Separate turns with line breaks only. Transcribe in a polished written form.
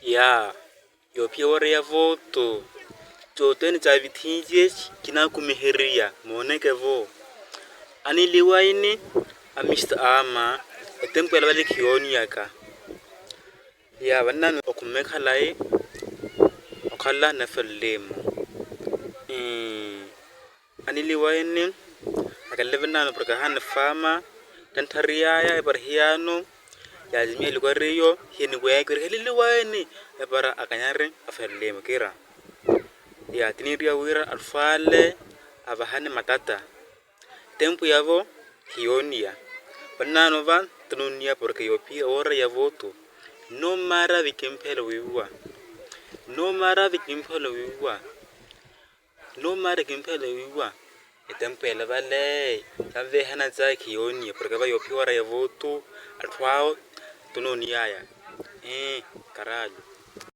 Ya, yo pia wari ya voto. Joten chavithinje kina kumiheria moneke vo. Ani liwaini amista ama etempo ya bali kioni yaka. Ya banana okumekhalai okhala na fallemo. Ani liwaini akalevena porque han fama tantariaya ebarhiano ya jimia lugariyo hini wekir liwaini ebara akanyare afallemo kira. Ya tiniria wira alfale abahane matata. Tempo yavo hionia. Banano van tununia porque yo pia ora ya voto. No mara vikempelo wiwa. No mara vikempelo wiwa. No mara vikempelo wiwa. Tempo ya vale. Tave hana za hionia porque va yo pia ora ya voto. Alfao tununia ya. Caralho.